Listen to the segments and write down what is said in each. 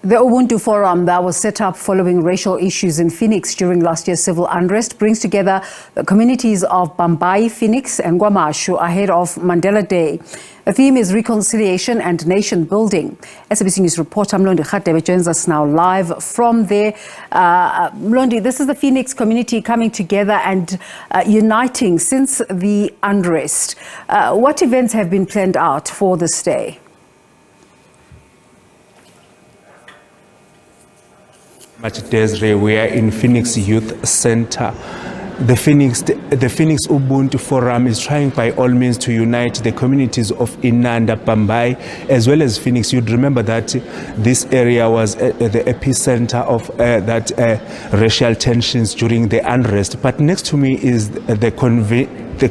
The Ubuntu Forum that was set up following racial issues in Phoenix during last year's civil unrest brings together the communities of Bambai, Phoenix and KwaMashu ahead of Mandela Day. The theme is reconciliation and nation building. SABC News reporter Mlondi Khatebe joins us now live from there. Mlondi, this is the Phoenix community coming together and uniting since the unrest. What events have been planned out for this day? Desiree, we are in Phoenix Youth Center. The Phoenix Ubuntu Forum is trying by all means to unite the communities of Inanda, Bambai, as well as Phoenix. You'd remember that this area was the epicenter of racial tensions during the unrest. But next to me is the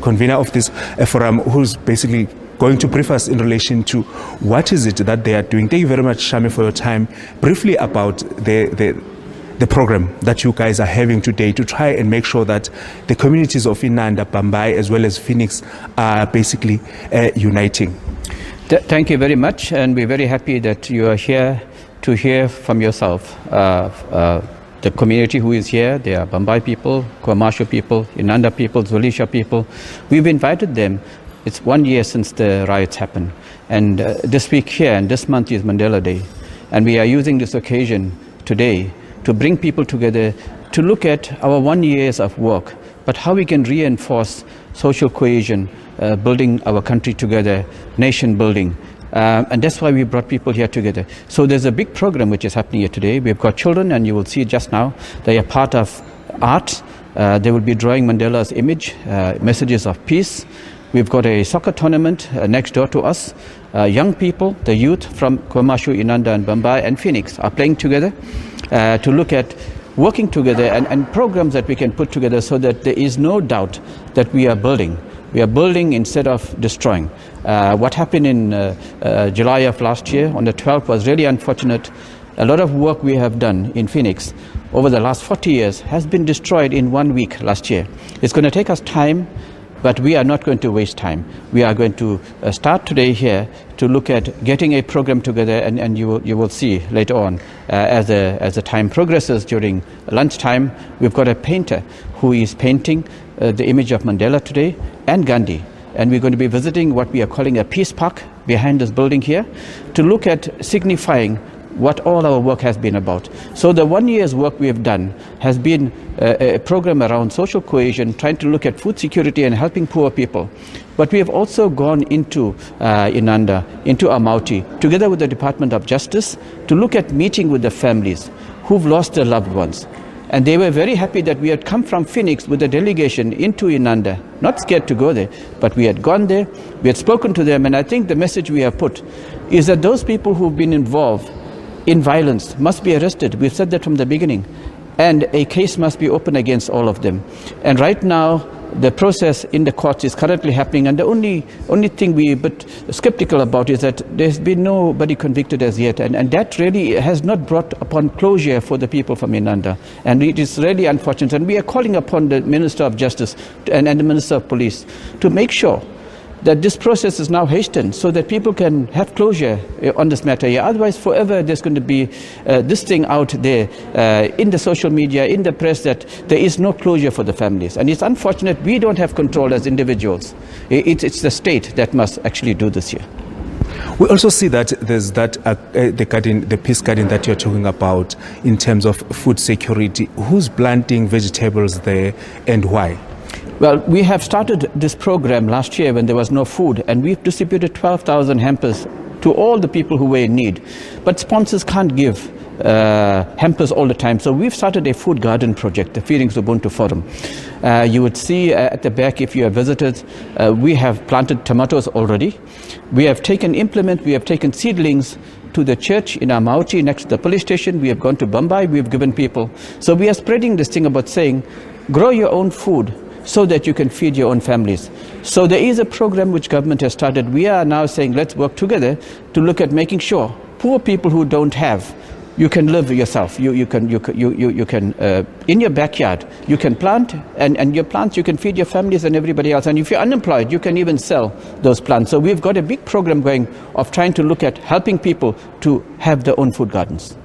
convener of this forum, who's basically going to brief us in relation to what is it that they are doing. Thank you very much, Shami, for your time. Briefly about the program that you guys are having today to try and make sure that the communities of Inanda, Bambai, as well as Phoenix are basically uniting. Thank you very much, and we're very happy that you are here to hear from yourself. The community who is here, they are Bambai people, KwaMashu people, Inanda people, Zolisha people. We've invited them. It's 1 year since the riots happened, and this week here and this month is Mandela Day, and we are using this occasion today to bring people together to look at our 1 year of work, but how we can reinforce social cohesion, building our country together, nation building. And that's why we brought people here together. So there's a big program which is happening here today. We've got children, and you will see just now, they are part of art. They will be drawing Mandela's image, messages of peace. We've got a soccer tournament next door to us. Young people, the youth from KwaMashu, Inanda and Bambai and Phoenix are playing together to look at working together and programs that we can put together so that there is no doubt that we are building. We are building instead of destroying. What happened in July of last year on the 12th was really unfortunate. A lot of work we have done in Phoenix over the last 40 years has been destroyed in 1 week last year. It's going to take us time, but we are not going to waste time. We are going to start today here to look at getting a program together, and you will see later on as the time progresses during lunchtime. We've got a painter who is painting the image of Mandela today and Gandhi. And we're going to be visiting what we are calling a peace park behind this building here to look at signifying what all our work has been about. So the 1 year's work we have done has been a program around social cohesion, trying to look at food security and helping poor people. But we have also gone into Inanda, into Amauti, together with the Department of Justice, to look at meeting with the families who've lost their loved ones. And they were very happy that we had come from Phoenix with a delegation into Inanda, not scared to go there, but we had gone there, we had spoken to them, and I think the message we have put is that those people who've been involved in violence must be arrested. We've said that from the beginning. And a case must be opened against all of them. And right now, the process in the courts is currently happening. And the only thing we're a bit skeptical about is that there's been nobody convicted as yet. And that really has not brought upon closure for the people from Inanda. And it is really unfortunate. And we are calling upon the Minister of Justice and the Minister of Police to make sure that this process is now hastened so that people can have closure on this matter. Otherwise, forever there's going to be this thing out there in the social media, in the press, that there is no closure for the families. And it's unfortunate we don't have control as individuals. It's the state that must actually do this here. We also see that there's the peace garden that you're talking about in terms of food security. Who's planting vegetables there and why? Well, we have started this program last year when there was no food, and we've distributed 12,000 hampers to all the people who were in need. But sponsors can't give hampers all the time. So we've started a food garden project, the Phoenix Ubuntu Forum. You would see at the back, if you have visited, we have planted tomatoes already. We have taken we have taken seedlings to the church in Amauti next to the police station. We have gone to Bambai, we've given people. So we are spreading this thing about saying, grow your own food so that you can feed your own families. So there is a program which government has started. We are now saying let's work together to look at making sure poor people who don't have, you can live yourself. You can in your backyard you can plant, and your plants you can feed your families and everybody else. And if you're unemployed, you can even sell those plants. So we've got a big program going of trying to look at helping people to have their own food gardens.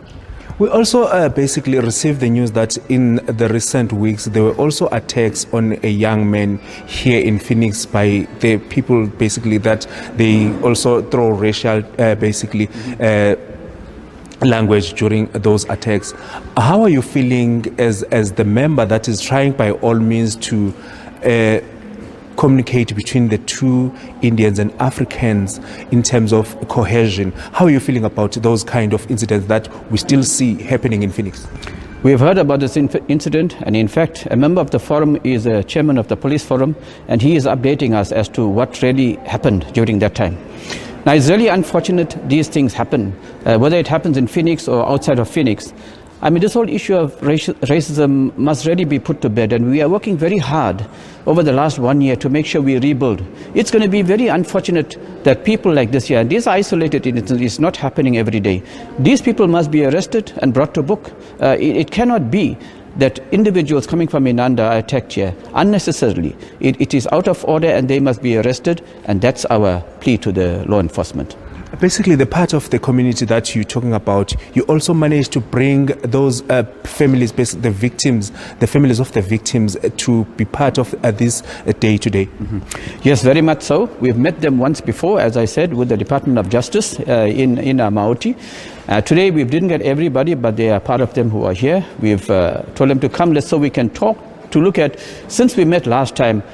We also basically received the news that in the recent weeks there were also attacks on a young man here in Phoenix by the people basically that they also throw racial language during those attacks. How are you feeling as the member that is trying by all means to communicate between the two Indians and Africans in terms of cohesion? How are you feeling about those kind of incidents that we still see happening in Phoenix? We have heard about this incident, and in fact, a member of the forum is a chairman of the police forum, and he is updating us as to what really happened during that time. Now, it's really unfortunate these things happen, whether it happens in Phoenix or outside of Phoenix. I mean, this whole issue of racism must really be put to bed, and we are working very hard over the last 1 year to make sure we rebuild. It's going to be very unfortunate that people like this here, and these isolated incidents, is not happening every day. These people must be arrested and brought to book. It cannot be that individuals coming from Inanda are attacked here unnecessarily. It is out of order and they must be arrested, and that's our plea to the law enforcement. Basically, the part of the community that you're talking about, you also managed to bring those families, the victims, the families of the victims, to be part of this day today. Mm-hmm. Yes, very much so. We've met them once before, as I said, with the Department of Justice in Mauti. Today, we didn't get everybody, but there are part of them who are here. We've told them to come so we can talk, to look at, since we met last time,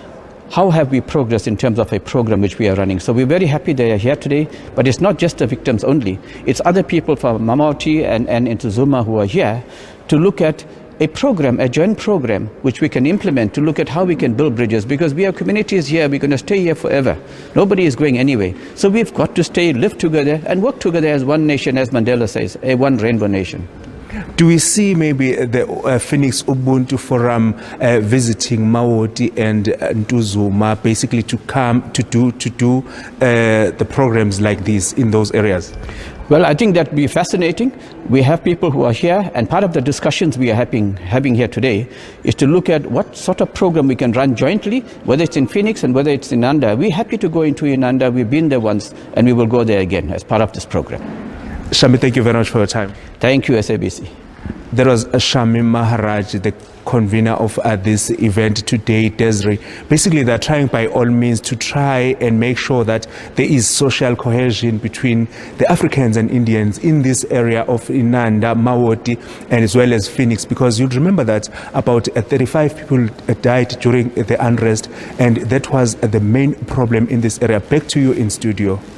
how have we progressed in terms of a program which we are running. So we're very happy they are here today, but it's not just the victims only. It's other people from Mamauti and Intuzuma who are here to look at a program, a joint program, which we can implement to look at how we can build bridges, because we have communities here, we're going to stay here forever. Nobody is going anyway. So we've got to stay, live together, and work together as one nation, as Mandela says, a one rainbow nation. Do we see maybe the Phoenix Ubuntu Forum visiting Mawoti and Ntuzuma basically to come to do the programs like this in those areas? Well, I think that would be fascinating. We have people who are here, and part of the discussions we are having here today is to look at what sort of program we can run jointly, whether it's in Phoenix and whether it's in Inanda. We're happy to go into Inanda. We've been there once, and we will go there again as part of this program. Shami, thank you very much for your time. Thank you, SABC. There was Shami Maharaj, the convener of this event today, Desiree. Basically, they're trying by all means to try and make sure that there is social cohesion between the Africans and Indians in this area of Inanda, Mawoti, and as well as Phoenix, because you'll remember that about 35 people died during the unrest, and that was the main problem in this area. Back to you in studio.